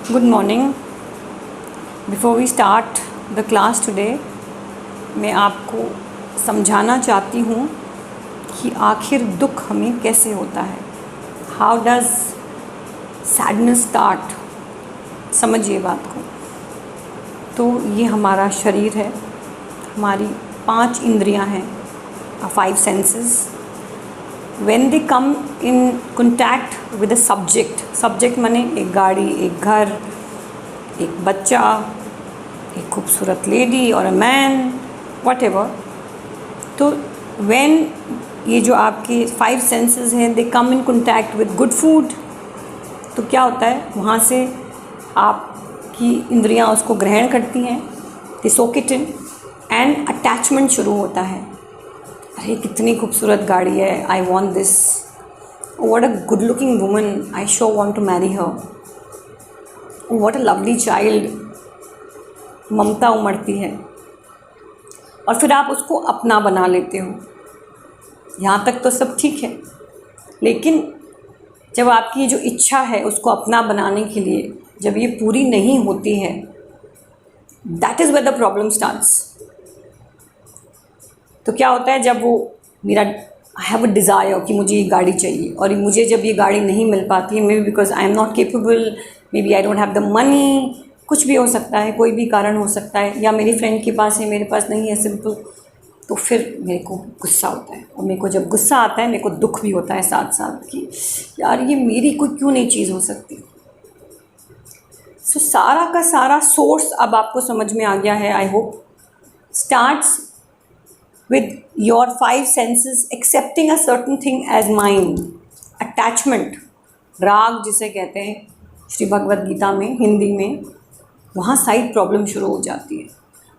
Good morning. Before we start the class today, मैं आपको समझाना चाहती हूँ कि आखिर दुख हमें कैसे होता है. How does sadness start? समझिए बात को. तो ये हमारा शरीर है, हमारी 5 इंद्रियाँ हैं, 5 senses. When they come in contact with a subject माने एक गाड़ी, एक घर, एक बच्चा, एक खूबसूरत लेडी और अ मैन, whatever. तो when ये जो आपके 5 senses हैं, they come in contact with good food, तो क्या होता है, वहाँ से आपकी इंद्रियाँ उसको ग्रहण करती हैं, they soak it in, and attachment शुरू होता है. अरे कितनी खूबसूरत गाड़ी है, I want this, what a good looking woman, I so want to marry her, what a lovely child, ममता उमड़ती है और फिर आप उसको अपना बना लेते हो. यहाँ तक तो सब ठीक है, लेकिन जब आपकी ये जो इच्छा है उसको अपना बनाने के लिए जब ये पूरी नहीं होती है, that is where the problem starts. तो क्या होता है, जब वो मेरा आई हैव अ डिज़ायर कि मुझे ये गाड़ी चाहिए और मुझे जब ये गाड़ी नहीं मिल पाती है, maybe because I am not capable, maybe I don't have the money, कुछ भी हो सकता है, कोई भी कारण हो सकता है, या मेरी फ्रेंड के पास है मेरे पास नहीं है, सिंपल. तो फिर मेरे को गुस्सा होता है, और मेरे को जब गुस्सा आता है मेरे को दुख भी होता है साथ साथ कि यार ये मेरी कोई क्यों नहीं चीज़ हो सकती. सो सारा का सारा सोर्स अब आपको समझ में आ गया है, I hope. Starts with your 5 senses accepting a certain thing as mine. Attachment, राग जिसे कहते हैं श्री भगवद गीता में, हिंदी में, वहाँ साइड प्रॉब्लम शुरू हो जाती है.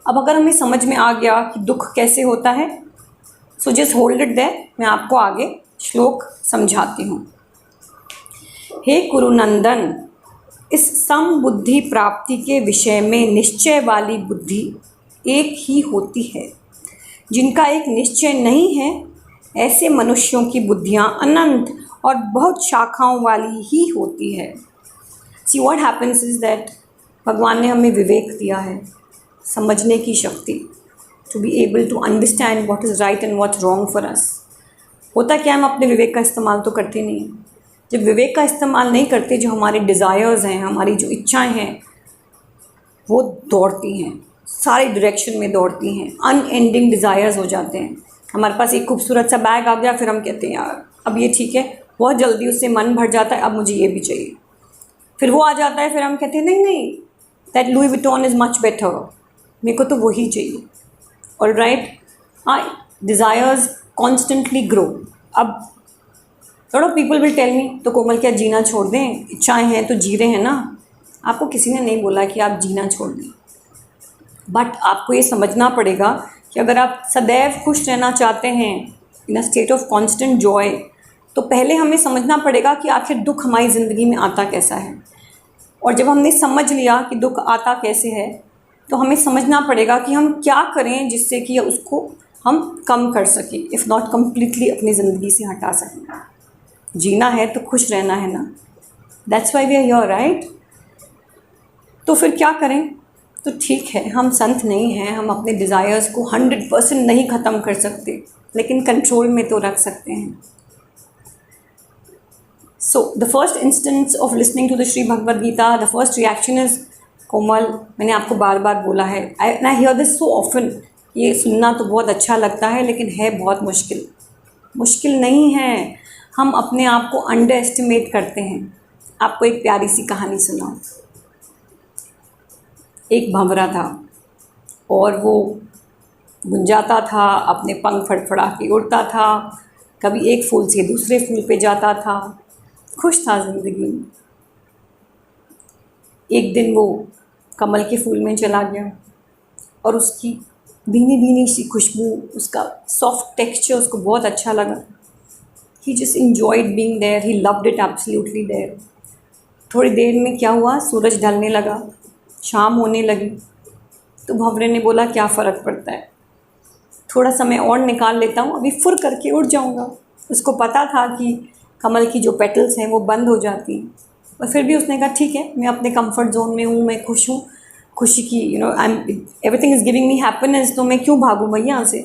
अब अगर हमें समझ में आ गया कि दुख कैसे होता है, so just hold it there, मैं आपको आगे श्लोक समझाती हूँ. हे कुरुनंदन, इस समबुद्धि प्राप्ति के विषय में निश्चय वाली बुद्धि एक ही होती है. जिनका एक निश्चय नहीं है, ऐसे मनुष्यों की बुद्धियाँ अनंत और बहुत शाखाओं वाली ही होती है. See what happens is that भगवान ने हमें विवेक दिया है, समझने की शक्ति, to be able to understand what is right and what wrong for us. होता क्या, हम अपने विवेक का इस्तेमाल तो करते नहीं हैं. जब विवेक का इस्तेमाल नहीं करते, जो हमारे डिज़ायर्स हैं, हमारी जो इच्छाएँ हैं, वो दौड़ती हैं, सारे डायरेक्शन में दौड़ती हैं, अनएंडिंग डिज़ायर्स हो जाते हैं. हमारे पास एक खूबसूरत सा बैग आ गया, फिर हम कहते हैं यार अब ये ठीक है, बहुत जल्दी उससे मन भर जाता है, अब मुझे ये भी चाहिए. फिर वो आ जाता है, फिर हम कहते हैं नहीं नहीं, that Louis Vuitton is much better, मेरे को तो वही चाहिए. All right, desires constantly grow. अब थोड़ा पीपल विल टेल मी, तो कोमल क्या जीना छोड़ दें, इच्छाएँ हैं तो जी रहे हैं ना. आपको किसी ने नहीं बोला कि आप जीना छोड़ दें, बट आपको ये समझना पड़ेगा कि अगर आप सदैव खुश रहना चाहते हैं, in a state of constant joy, तो पहले हमें समझना पड़ेगा कि आखिर दुख हमारी ज़िंदगी में आता कैसा है. और जब हमने समझ लिया कि दुख आता कैसे है, तो हमें समझना पड़ेगा कि हम क्या करें जिससे कि उसको हम कम कर सकें, इफ़ नॉट कम्प्लीटली अपनी ज़िंदगी से हटा सकें. जीना है तो खुश रहना है ना, that's why we are here, right. तो फिर क्या करें. तो ठीक है, हम संत नहीं हैं, हम अपने डिज़ायर्स को 100% नहीं ख़त्म कर सकते, लेकिन कंट्रोल में तो रख सकते हैं. So the first instance of listening to the Shri Bhagavad Gita, the first reaction is कोमल, मैंने आपको बार बार बोला है, I hear this so often, ये सुनना तो बहुत अच्छा लगता है लेकिन है बहुत मुश्किल. मुश्किल नहीं है, हम अपने आप को अंडर एस्टिमेट करते हैं. आपको एक प्यारी सी कहानी सुनाऊं. एक भंवरा था और वो गुंजाता था, अपने पंख फड़फड़ा के उड़ता था, कभी एक फूल से दूसरे फूल पे जाता था, खुश था ज़िंदगी में. एक दिन वो कमल के फूल में चला गया और उसकी भीनी भीनी सी खुशबू, उसका सॉफ्ट टेक्सचर उसको बहुत अच्छा लगा. He just enjoyed being there, he loved it absolutely there. थोड़ी देर में क्या हुआ, सूरज ढलने लगा, शाम होने लगी. तो भंवरे ने बोला क्या फ़र्क पड़ता है, थोड़ा समय और निकाल लेता हूँ, अभी फुर करके उड़ जाऊँगा. उसको पता था कि कमल की जो पेटल्स हैं वो बंद हो जाती हैं. और फिर भी उसने कहा ठीक है, मैं अपने कंफर्ट जोन में हूँ, मैं खुश हूँ, खुशी की I am everything is giving me happiness, तो मैं क्यों भागूँ भाई यहाँ से।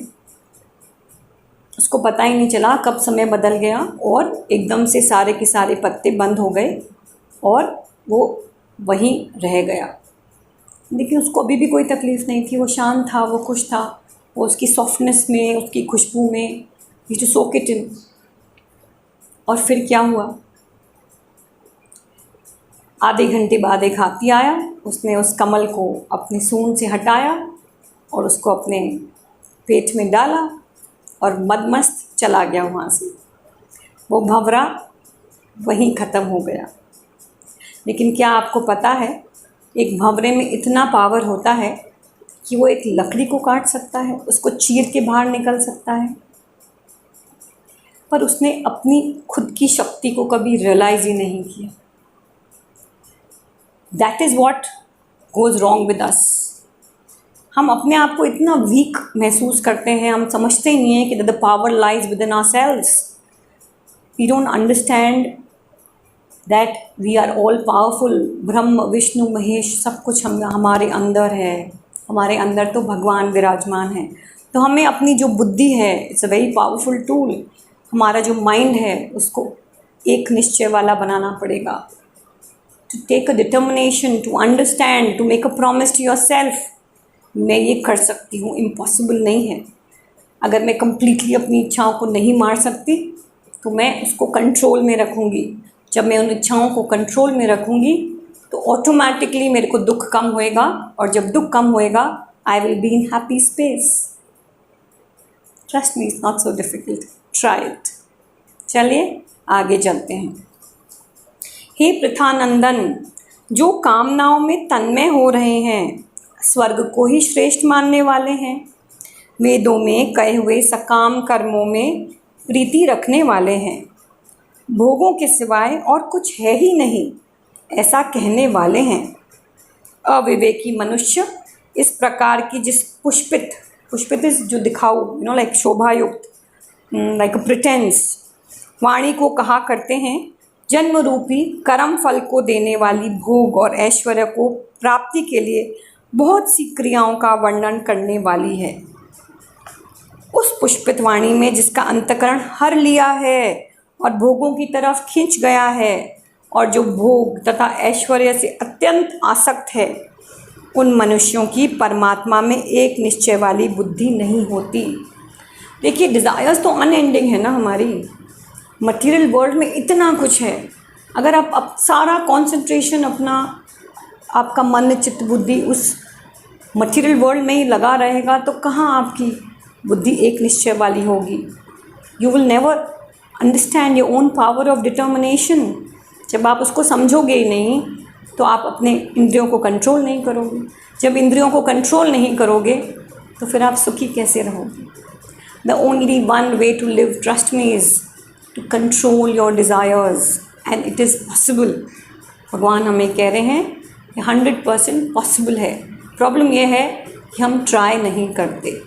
उसको पता ही नहीं चला कब समय बदल गया और एकदम से सारे के सारे पत्ते बंद हो गए और वो वहीं रह गया। लेकिन उसको अभी भी कोई तकलीफ़ नहीं थी, वो शांत था, वो खुश था, वो उसकी सॉफ्टनेस में, उसकी खुशबू में, ही टू सोक इट इन। और फिर क्या हुआ, आधे घंटे बाद एक हाथी आया, उसने उस कमल को अपनी सूंड से हटाया और उसको अपने पेट में डाला और मदमस्त चला गया वहाँ से। वो भंवरा वहीं ख़त्म हो गया। लेकिन क्या आपको पता है, एक भंवरे में इतना पावर होता है कि वो एक लकड़ी को काट सकता है, उसको चीर के बाहर निकल सकता है, पर उसने अपनी खुद की शक्ति को कभी रियलाइज़ ही नहीं किया। That is what goes wrong with us. हम अपने आप को इतना वीक महसूस करते हैं, हम समझते ही नहीं हैं कि the power lies within ourselves. We don't understand that we are all powerful. Brahma Vishnu Mahesh सब कुछ हमारे अंदर है, हमारे अंदर तो भगवान विराजमान है। तो हमें अपनी जो बुद्धि है, it's a very powerful tool, हमारा जो माइंड है उसको एक निश्चय वाला बनाना पड़ेगा। To take a determination, to understand, to make a promise to yourself, मैं ये कर सकती हूँ, इम्पॉसिबल नहीं है। अगर मैं कम्प्लीटली अपनी इच्छाओं को नहीं मार सकती तो मैं उसको कंट्रोल में रखूँगी। जब मैं उन इच्छाओं को कंट्रोल में रखूँगी तो ऑटोमेटिकली मेरे को दुख कम होएगा, और जब दुख कम होएगा I will be in happy space. Trust me, it's not so difficult, try it. चलिए आगे चलते हैं। हे पृथानंदन, जो कामनाओं में तन्मय हो रहे हैं, स्वर्ग को ही श्रेष्ठ मानने वाले हैं, वेदों में कहे हुए सकाम कर्मों में प्रीति रखने वाले हैं, भोगों के सिवाय और कुछ है ही नहीं ऐसा कहने वाले हैं, अविवेकी मनुष्य इस प्रकार की जिस पुष्पित इस जो दिखाऊ लाइक शोभायुक्त, लाइक प्रिटेंस वाणी को कहा करते हैं, जन्म रूपी कर्म फल को देने वाली भोग और ऐश्वर्य को प्राप्ति के लिए बहुत सी क्रियाओं का वर्णन करने वाली है। उस पुष्पित वाणी में जिसका अंतकरण हर लिया है और भोगों की तरफ खींच गया है, और जो भोग तथा ऐश्वर्य से अत्यंत आसक्त है, उन मनुष्यों की परमात्मा में एक निश्चय वाली बुद्धि नहीं होती। देखिए, डिज़ायर्स तो अनएंडिंग है ना हमारी, मटेरियल वर्ल्ड में इतना कुछ है। अगर आप सारा कंसंट्रेशन अपना, आपका मन चित्त बुद्धि उस मटेरियल वर्ल्ड में ही लगा रहेगा तो कहाँ आपकी बुद्धि एक निश्चय वाली होगी। You will never understand your own power of determination. जब आप उसको समझोगे ही नहीं तो आप अपने इंद्रियों को कंट्रोल नहीं करोगे। जब इंद्रियों को कंट्रोल नहीं करोगे तो फिर आप सुखी कैसे रहोगे। The only one way to live, trust me, is to control your desires, and it is possible. भगवान हमें कह रहे हैं कि 100% पॉसिबल है। प्रॉब्लम यह है कि हम ट्राई नहीं करते।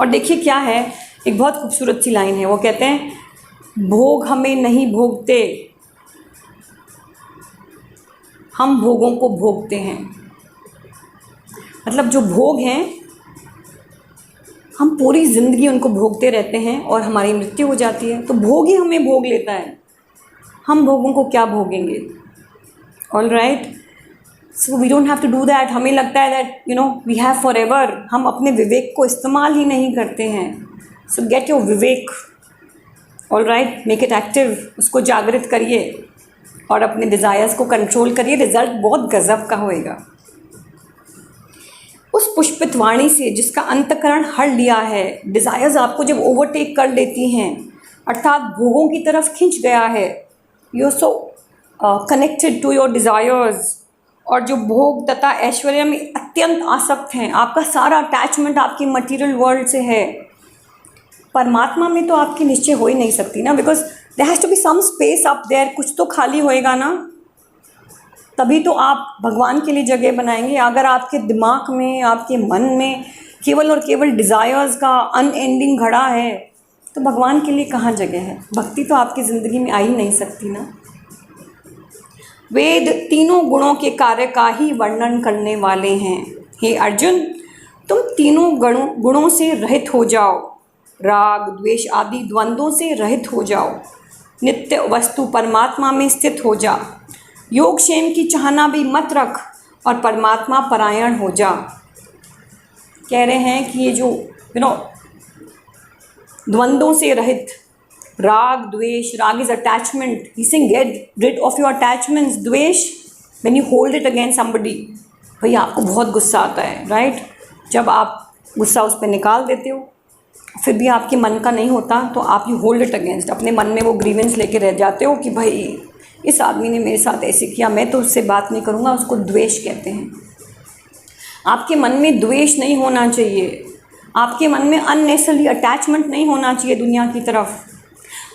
और देखिए क्या है, एक बहुत खूबसूरत सी लाइन है, वो कहते हैं, भोग हमें नहीं भोगते, हम भोगों को भोगते हैं। मतलब जो भोग हैं, हम पूरी ज़िंदगी उनको भोगते रहते हैं और हमारी मृत्यु हो जाती है, तो भोग ही हमें भोग लेता है। हम भोगों को क्या भोगेंगे। All right, so we don't have to do that. हमें लगता है that we have forever. हम अपने विवेक को इस्तेमाल ही नहीं करते हैं। So get your vivek, all right, make it active, उसको जागृत करिए और अपने डिज़ायर्स को कंट्रोल करिए। रिजल्ट बहुत गज़ब का होएगा। उस पुष्पित वाणी से जिसका अंतकरण हर लिया है, डिज़ायर्स आपको जब ओवरटेक कर लेती हैं, अर्थात भोगों की तरफ खींच गया है, you are so connected to your desires, और जो भोग तथा ऐश्वर्य में अत्यंत आसक्त हैं, आपका सारा अटैचमेंट आपकी मटेरियल वर्ल्ड से है, परमात्मा में तो आपकी निश्चय हो ही नहीं सकती ना, because there has to be some space up there. कुछ तो खाली होएगा ना, तभी तो आप भगवान के लिए जगह बनाएंगे। अगर आपके दिमाग में, आपके मन में केवल और केवल डिज़ायर्स का अनएंडिंग घड़ा है तो भगवान के लिए कहाँ जगह है। भक्ति तो आपकी ज़िंदगी में आ ही नहीं सकती ना। वेद तीनों गुणों के कार्य का ही वर्णन करने वाले हैं। हे अर्जुन, तुम तीनों गुणों से रहित हो जाओ, राग द्वेष आदि द्वंद्वों से रहित हो जाओ, नित्य वस्तु परमात्मा में स्थित हो जा, योगक्षेम की चाहना भी मत रख और परमात्मा परायण हो जा। कह रहे हैं कि ये जो द्वंद्वों से रहित, राग द्वेष, raag is attachment, he saying get rid of your attachments. Dvesh when you hold it against somebody, भैया आपको बहुत गुस्सा आता है, राइट? जब आप गुस्सा उस पर निकाल देते हो फिर भी आपके मन का नहीं होता तो आप यू होल्ड इट अगेंस्ट, अपने मन में वो ग्रीवेंस लेके रह जाते हो कि भाई इस आदमी ने मेरे साथ ऐसे किया, मैं तो उससे बात नहीं करूँगा। उसको द्वेष कहते हैं। आपके मन में द्वेष नहीं होना चाहिए, आपके मन में अननेसेसरी अटैचमेंट नहीं होना चाहिए दुनिया की तरफ।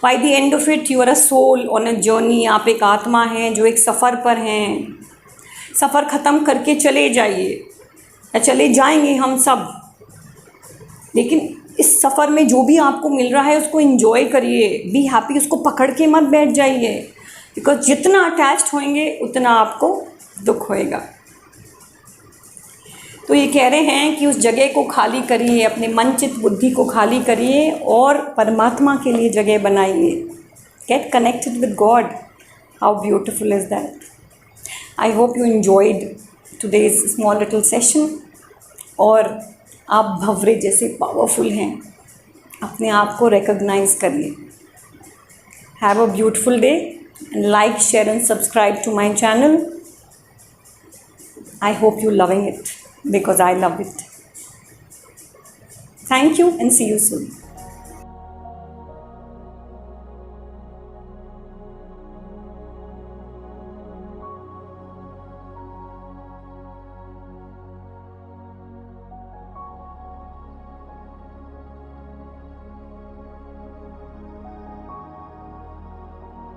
By the end of it you are a soul on a journey. आप एक आत्मा हैं जो एक सफ़र पर हैं। सफ़र ख़त्म करके चले जाइए या चले जाएंगे हम सब, लेकिन इस सफ़र में जो भी आपको मिल रहा है उसको एंजॉय करिए, बी हैप्पी। उसको पकड़ के मत बैठ जाइए, बिकॉज जितना अटैच्ड होंगे उतना आपको दुख होएगा। तो ये कह रहे हैं कि उस जगह को खाली करिए, अपने मन चित्त बुद्धि को खाली करिए और परमात्मा के लिए जगह बनाइए। Get connected with God. How beautiful is that. I hope you enjoyed today's small little session. और आप भंवरे जैसे पावरफुल हैं, अपने आप को रिकॉग्नाइज करिए। Have a beautiful day and like, share and subscribe to my channel. I hope you're loving it because I love it. Thank you and see you soon.